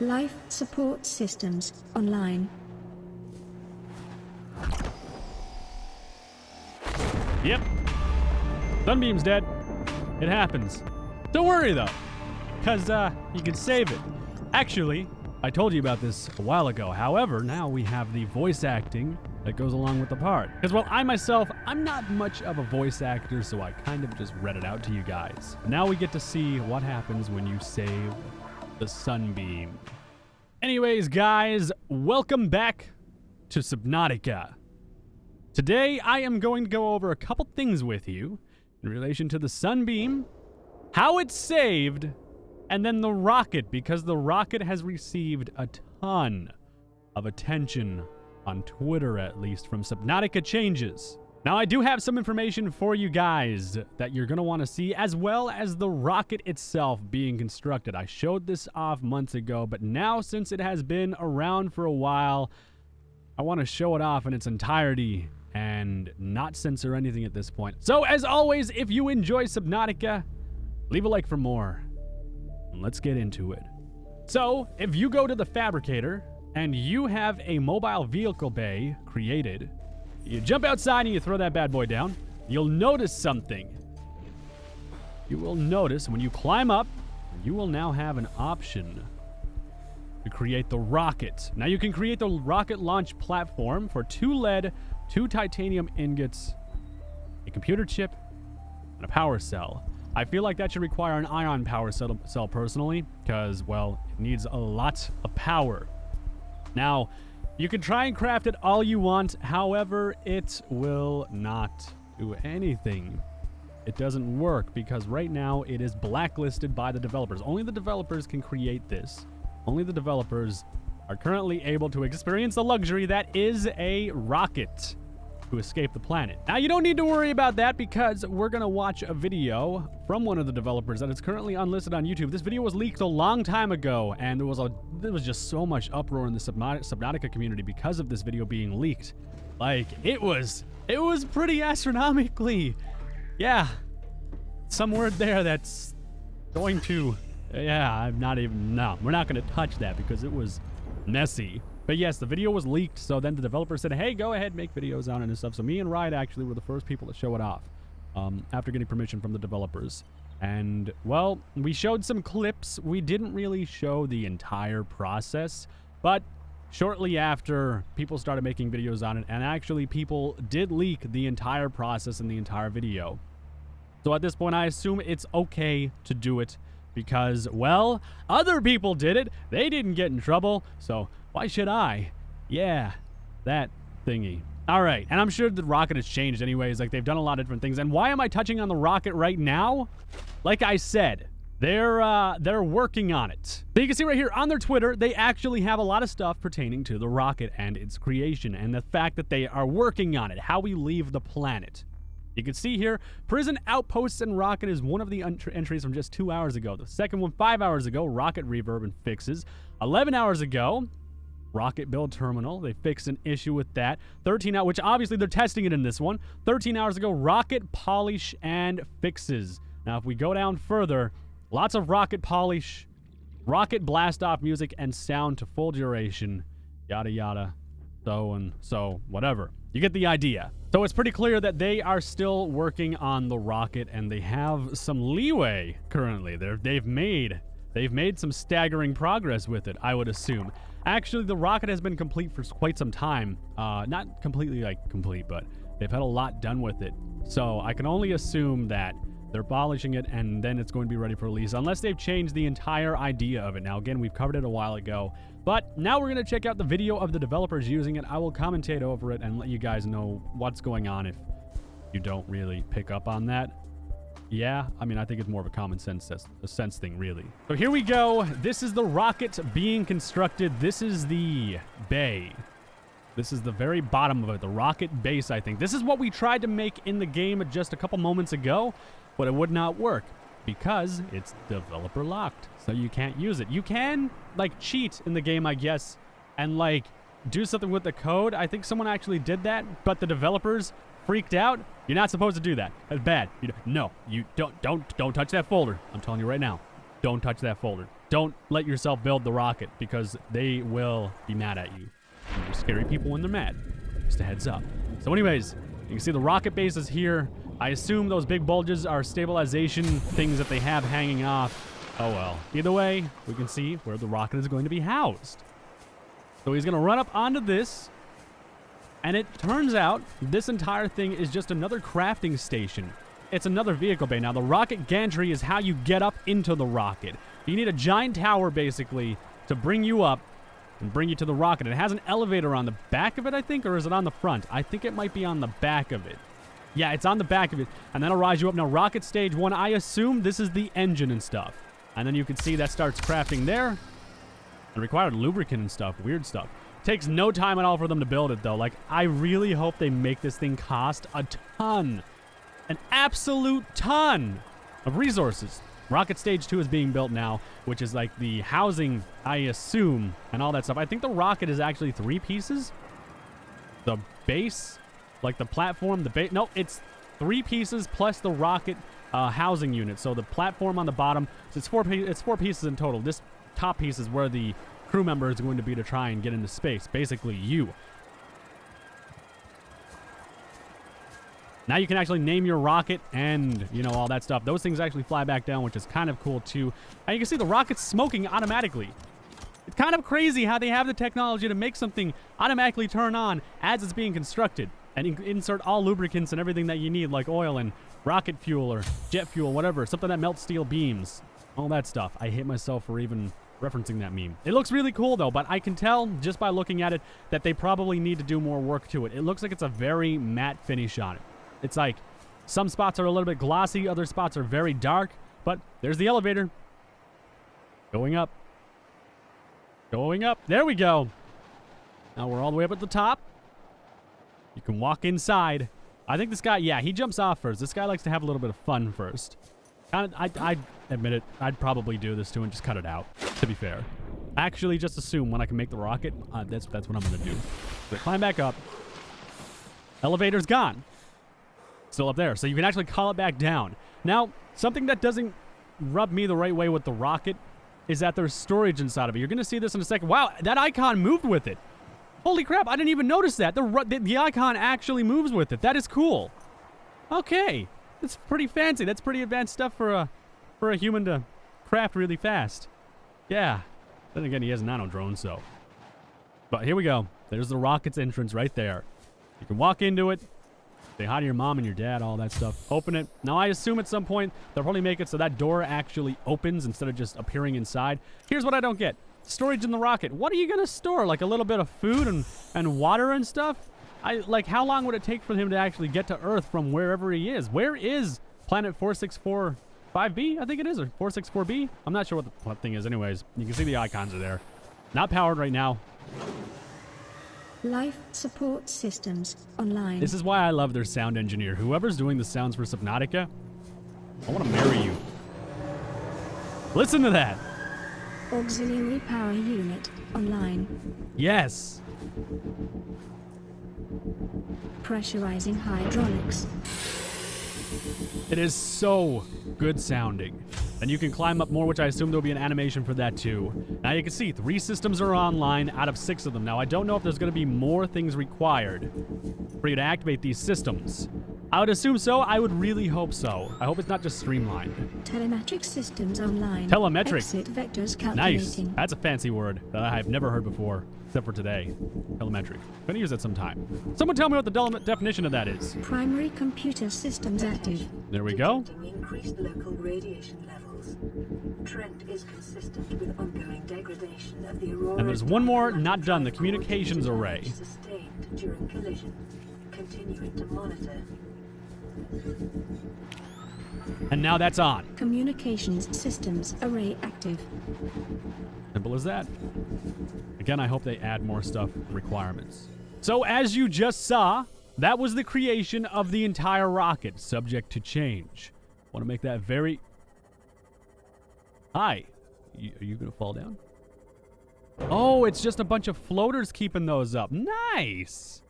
Life support systems online. Yep. Sunbeam's dead. It happens. Don't worry, though, because you can save it. Actually, I told you about this a while ago. However, now we have the voice acting that goes along with the part. Because, well, I myself, I'm not much of a voice actor, so I kind of just read it out to you guys. Now we get to see what happens when you save the Sunbeam. Anyways, guys, welcome back to Subnautica. Today, I am going to go over a couple things with you in relation to the Sunbeam, how it's saved, and then the rocket, because the rocket has received a ton of attention on Twitter, at least, from Subnautica changes. Now, I do have some information for you guys that you're going to want to see, as well as the rocket itself being constructed. I showed this off months ago, but now, since it has been around for a while, I want to show it off in its entirety and not censor anything at this point. So, as always, if you enjoy Subnautica, leave a like for more. And let's get into it. So, if you go to the fabricator and you have a mobile vehicle bay created, you jump outside and you throw that bad boy down, you'll notice something. You will notice when you climb up, you will now have an option to create the rocket. Now you can create the rocket launch platform for 2 lead, 2 titanium ingots, a computer chip, and a power cell. I feel like that should require an ion power cell personally, because, well, it needs a lot of power. Now, you can try and craft it all you want, however, it will not do anything. It doesn't work because right now it is blacklisted by the developers. Only the developers can create this. Only the developers are currently able to experience the luxury that is a rocket to escape the planet. Now, you don't need to worry about that because we're going to watch a video from one of the developers that is currently unlisted on YouTube. This video was leaked a long time ago, and there was just so much uproar in the Subnautica community because of this video being leaked. Like, it was pretty astronomically, yeah, some word there that's going to, yeah, we're not going to touch that because it was messy. But yes, the video was leaked, so then the developer said, hey, go ahead, make videos on it and stuff. So me and Riot actually were the first people to show it off after getting permission from the developers. And, well, we showed some clips. We didn't really show the entire process, but shortly after, people started making videos on it, and actually people did leak the entire process in the entire video. So at this point, I assume it's okay to do it because, well, other people did it. They didn't get in trouble, so why should I? Yeah, that thingy. All right, and I'm sure the rocket has changed anyways. Like, they've done a lot of different things. And why am I touching on the rocket right now? Like I said, they're working on it. So you can see right here on their Twitter, they actually have a lot of stuff pertaining to the rocket and its creation and the fact that they are working on it, how we leave the planet. You can see here, prison outposts and rocket is one of the entries from just 2 hours ago. The second one, 5 hours ago, rocket reverb and fixes. 11 hours ago, rocket build terminal. They fixed an issue with that. 13 hours, which obviously they're testing it in this one. 13 hours ago, rocket polish and fixes. Now, if we go down further, lots of rocket polish, rocket blast off music and sound to full duration, yada yada, so and so, whatever. You get the idea. So it's pretty clear that they are still working on the rocket and they have some leeway currently. They've made some staggering progress with it, I would assume. Actually, the rocket has been complete for quite some time. Not completely complete, but they've had a lot done with it. So I can only assume that they're polishing it and then it's going to be ready for release, unless they've changed the entire idea of it. Now, again, we've covered it a while ago, but now we're going to check out the video of the developers using it. I will commentate over it and let you guys know what's going on if you don't really pick up on that. Yeah, I mean, I think it's more of a common sense thing, really. So here we go. This is the rocket being constructed. This is the bay. This is the very bottom of it, the rocket base, I think. This is what we tried to make in the game just a couple moments ago, but it would not work because it's developer locked, so you can't use it. You can, like, cheat in the game, I guess, and, like, do something with the code. I think someone actually did that, but the developers freaked out. You're not supposed to do that. That's bad. No, you don't touch that folder. I'm telling you right now. Don't touch that folder. don't let yourself build the rocket because they will be mad at you. They're scary people when they're mad. Just a heads up. So anyways, you can see the rocket base is here. I assume those big bulges are stabilization things that they have hanging off. Oh well. Either way, we can see where the rocket is going to be housed. So he's going to run up onto this. And it turns out this entire thing is just another crafting station. It's another vehicle bay. Now, the rocket gantry is how you get up into the rocket. You need a giant tower, basically, to bring you up and bring you to the rocket. It has an elevator on the back of it, I think, or is it on the front? I think it might be on the back of it. Yeah, it's on the back of it, and that'll rise you up. Now, rocket stage 1, I assume this is the engine and stuff. And then you can see that starts crafting there. And required lubricant and stuff, weird stuff. Takes no time at all for them to build it, though. Like, I really hope they make this thing cost a ton. An absolute ton of resources. Rocket Stage 2 is being built now, which is like the housing, I assume, and all that stuff. I think the rocket is actually 3 pieces. The base, like the platform, the base. No, it's 3 pieces plus the rocket housing unit. So the platform on the bottom, so it's 4 pieces in total. This top piece is where the crew member is going to be to try and get into space. Basically, you. Now you can actually name your rocket and, you know, all that stuff. Those things actually fly back down, which is kind of cool, too. And you can see the rocket's smoking automatically. It's kind of crazy how they have the technology to make something automatically turn on as it's being constructed. And insert all lubricants and everything that you need, like oil and rocket fuel or jet fuel, whatever. Something that melts steel beams. All that stuff. I hate myself for even referencing that meme. It looks really cool, though, but I can tell just by looking at it that they probably need to do more work to it. It looks like it's a very matte finish on it. It's like some spots are a little bit glossy, other spots are very dark, but there's the elevator. Going up. Going up. There we go. Now we're all the way up at the top. You can walk inside. I think this guy, yeah, he jumps off first. This guy likes to have a little bit of fun first. I admit it, I'd probably do this too and just cut it out, to be fair. Actually, just assume when I can make the rocket, that's what I'm going to do. So climb back up. Elevator's gone. Still up there. So you can actually call it back down. Now, something that doesn't rub me the right way with the rocket is that there's storage inside of it. You're going to see this in a second. Wow, that icon moved with it. Holy crap, I didn't even notice that. The icon actually moves with it. That is cool. Okay. That's pretty fancy. That's pretty advanced stuff for a human to craft really fast. Yeah. Then again, he has nano drones, so. But here we go. There's the rocket's entrance right there. You can walk into it. Say hi to your mom and your dad, all that stuff. Open it. Now, I assume at some point they'll probably make it so that door actually opens instead of just appearing inside. Here's what I don't get. Storage in the rocket. What are you going to store? Like a little bit of food and water and stuff? Like, how long would it take for him to actually get to Earth from wherever he is? Where is planet 4645B? I think it is, or 464B? I'm not sure what the thing is anyways. You can see the icons are there. Not powered right now. Life support systems online. This is why I love their sound engineer. Whoever's doing the sounds for Subnautica, I want to marry you. Listen to that. Auxiliary power unit online. Yes. Pressurizing hydraulics. It is so good sounding. And you can climb up more, which I assume there'll be an animation for that too. Now you can see 3 systems are online out of 6 of them. Now I don't know if there's going to be more things required for you to activate these systems. I would assume so. I would really hope so. I hope it's not just streamlined. Telemetric systems online. Telemetric. Exit vectors calculating. Nice. That's a fancy word that I have never heard before, except for today. Telemetric. I'm going to use it sometime. Someone tell me what the definition of that is. Primary computer systems active. There we go. Increased local radiation levels. Trend is consistent with ongoing degradation of the aurora. And there's one more not done, the communications array. Sustained during collision. Continuing to monitor. And now that's on. Communications systems array active. Simple as that. Again, I hope they add more stuff, requirements. So as you just saw, that was the creation of the entire rocket, subject to change. Want to make that very... Hi. Are you going to fall down? Oh, it's just a bunch of floaters keeping those up. Nice.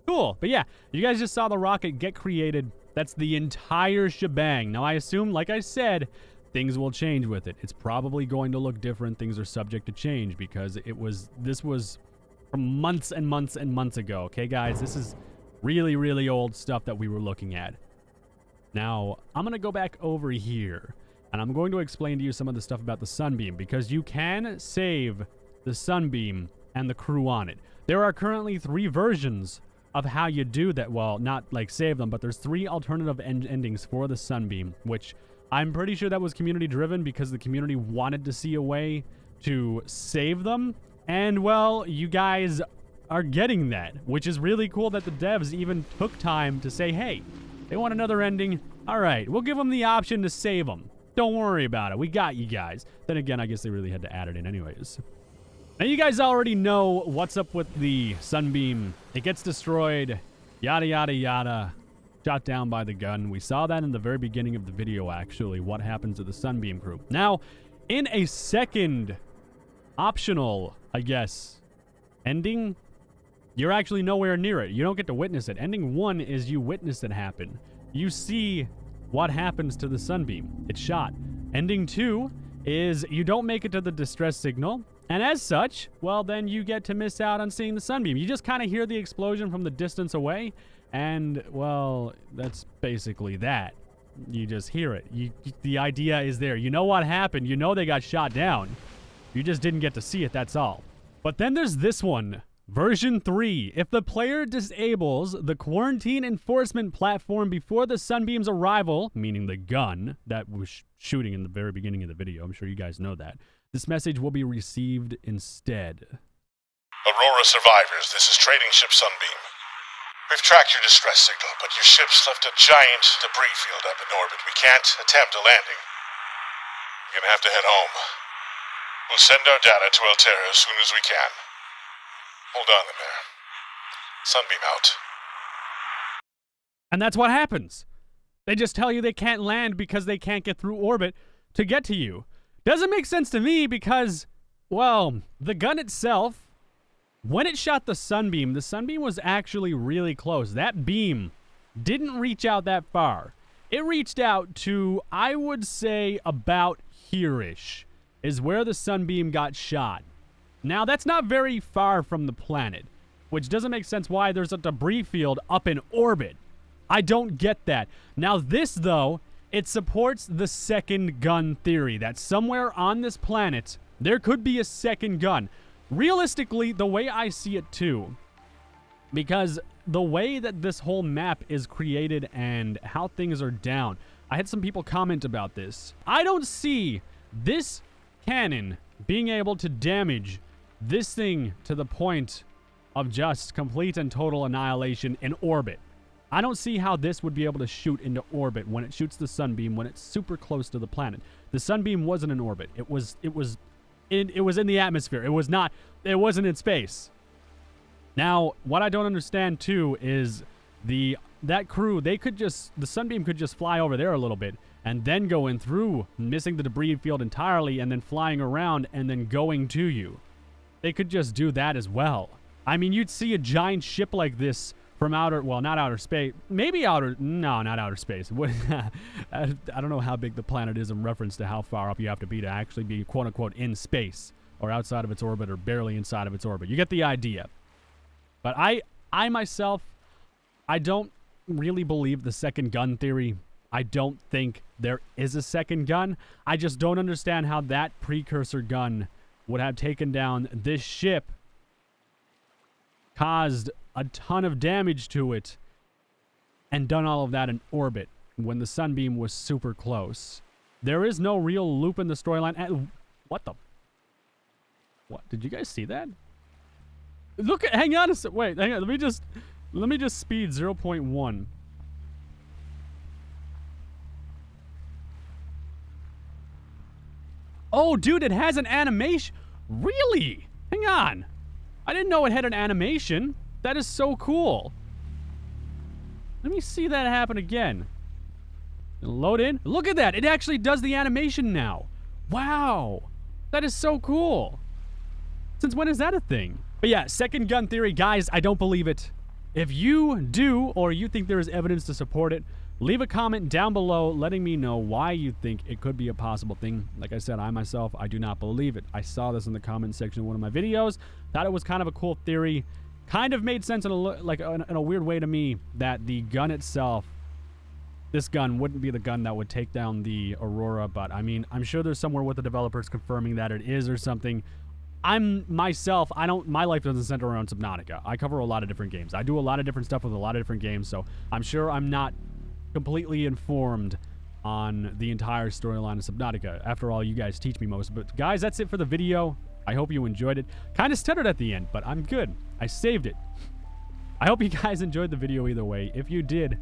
Cool. But yeah, you guys just saw the rocket get created. That's the entire shebang. Now, I assume, like I said, things will change with it. It's probably going to look different. Things are subject to change because this was from months and months and months ago. Okay, guys, this is really, really old stuff that we were looking at. Now, I'm going to go back over here, and I'm going to explain to you some of the stuff about the Sunbeam, because you can save the Sunbeam and the crew on it. There are currently 3 versions of how you do that. Well, not like save them, but there's 3 alternative endings for the Sunbeam, which I'm pretty sure that was community driven because the community wanted to see a way to save them. And, well, you guys are getting that, which is really cool that the devs even took time to say, hey, they want another ending. All right, we'll give them the option to save them. Don't worry about it. We got you guys. Then again, I guess they really had to add it in anyways. Now, you guys already know what's up with the Sunbeam. It gets destroyed, yada, yada, yada, shot down by the gun. We saw that in the very beginning of the video, actually, what happens to the Sunbeam crew. Now, in a second optional, I guess, ending, you're actually nowhere near it. You don't get to witness it. Ending 1 is you witness it happen. You see what happens to the Sunbeam. It's shot. Ending 2 is you don't make it to the distress signal. And as such, well, then you get to miss out on seeing the Sunbeam. You just kind of hear the explosion from the distance away. And, well, that's basically that. You just hear it. The idea is there. You know what happened. You know they got shot down. You just didn't get to see it, that's all. But then there's this one. Version 3. If the player disables the quarantine enforcement platform before the Sunbeam's arrival, meaning the gun that was shooting in the very beginning of the video, I'm sure you guys know that, this message will be received instead. Aurora survivors, this is Trading Ship Sunbeam. We've tracked your distress signal, but your ship's left a giant debris field up in orbit. We can't attempt a landing. You're gonna have to head home. We'll send our data to Altera as soon as we can. Hold on in there. Sunbeam out. And that's what happens. They just tell you they can't land because they can't get through orbit to get to you. Doesn't make sense to me because, well, the gun itself, when it shot the Sunbeam was actually really close. That beam didn't reach out that far. It reached out to, I would say, about here-ish, is where the Sunbeam got shot. Now, that's not very far from the planet, which doesn't make sense why there's a debris field up in orbit. I don't get that. Now, this, though, it supports the second gun theory, that somewhere on this planet, there could be a second gun. Realistically, the way I see it, too, because the way that this whole map is created and how things are down, I had some people comment about this. I don't see this cannon being able to damage this thing to the point of just complete and total annihilation in orbit. I don't see how this would be able to shoot into orbit when it shoots the Sunbeam when it's super close to the planet. The Sunbeam wasn't in orbit. It was in the atmosphere. It wasn't in space. Now, what I don't understand too is that crew, the Sunbeam could just fly over there a little bit and then go in through, missing the debris field entirely, and then flying around and then going to you. They could just do that as well. I mean, you'd see a giant ship like this from not outer space. Maybe not outer space. I don't know how big the planet is in reference to how far up you have to be actually be, quote unquote, in space or outside of its orbit or barely inside of its orbit. You get the idea. But I myself, I don't really believe the second gun theory. I don't think there is a second gun. I just don't understand how that precursor gun would have taken down this ship, caused a ton of damage to it, and done all of that in orbit when the Sunbeam was super close. There is no real loop in the storyline. What? Did you guys see that? Hang on a sec. Wait, hang on. Let me just speed 0.1. Oh, dude, it has an animation. Really? Hang on. I didn't know it had an animation. That is so cool. Let me see that happen again. Load in. Look at that. It actually does the animation now. Wow. That is so cool. Since when is that a thing? But yeah, second gun theory, guys, I don't believe it. If you do, or you think there is evidence to support it, Leave a comment down below letting me know why you think it could be a possible thing. Like I said, I myself, I do not believe it. I saw this in the comment section of one of my videos. Thought it was kind of a cool theory. Kind of made sense in a weird way to me that the gun itself, this gun wouldn't be the gun that would take down the Aurora, but I mean, I'm sure there's somewhere with the developers confirming that it is or something. My life doesn't center around Subnautica. I cover a lot of different games. I do a lot of different stuff with a lot of different games, so I'm sure I'm not completely informed on the entire storyline of Subnautica. After all, you guys teach me most. But guys, that's it for the video. I hope you enjoyed it. Kind of stuttered at the end, but I'm good. I saved it. I hope you guys enjoyed the video either way. If you did,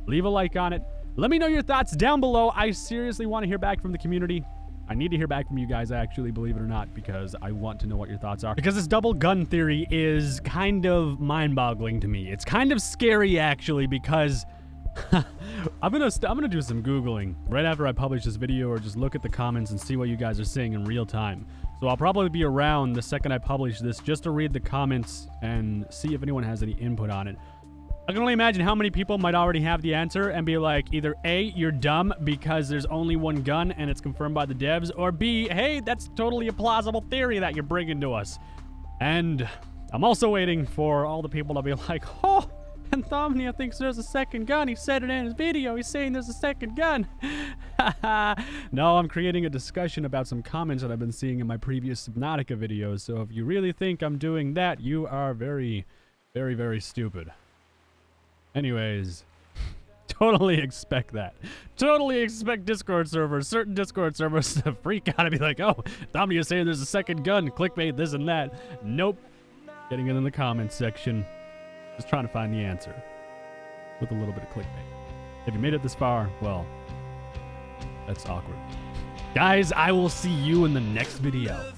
leave a like on it. Let me know your thoughts down below. I seriously want to hear back from the community. I need to hear back from you guys, actually, believe it or not, because I want to know what your thoughts are. Because this double gun theory is kind of mind-boggling to me. It's kind of scary, actually, because I'm gonna do some Googling right after I publish this video, or just look at the comments and see what you guys are saying in real time. So I'll probably be around the second I publish this just to read the comments and see if anyone has any input on it. I can only imagine how many people might already have the answer and be like, either A, you're dumb because there's only one gun and it's confirmed by the devs, or B, hey, that's totally a plausible theory that you're bringing to us. And I'm also waiting for all the people to be like, oh, Anthomnia thinks there's a second gun. He said it in his video. He's saying there's a second gun. No, I'm creating a discussion about some comments that I've been seeing in my previous Subnautica videos. So if you really think I'm doing that, you are very, very, very stupid. Anyways, totally expect that. Totally expect Discord servers, certain Discord servers to freak out and be like, oh, Anthomnia's saying there's a second gun. Clickbait, this and that. Nope. Getting it in the comments section. Just trying to find the answer with a little bit of clickbait. If you made it this far, well, that's awkward. Guys, I will see you in the next video.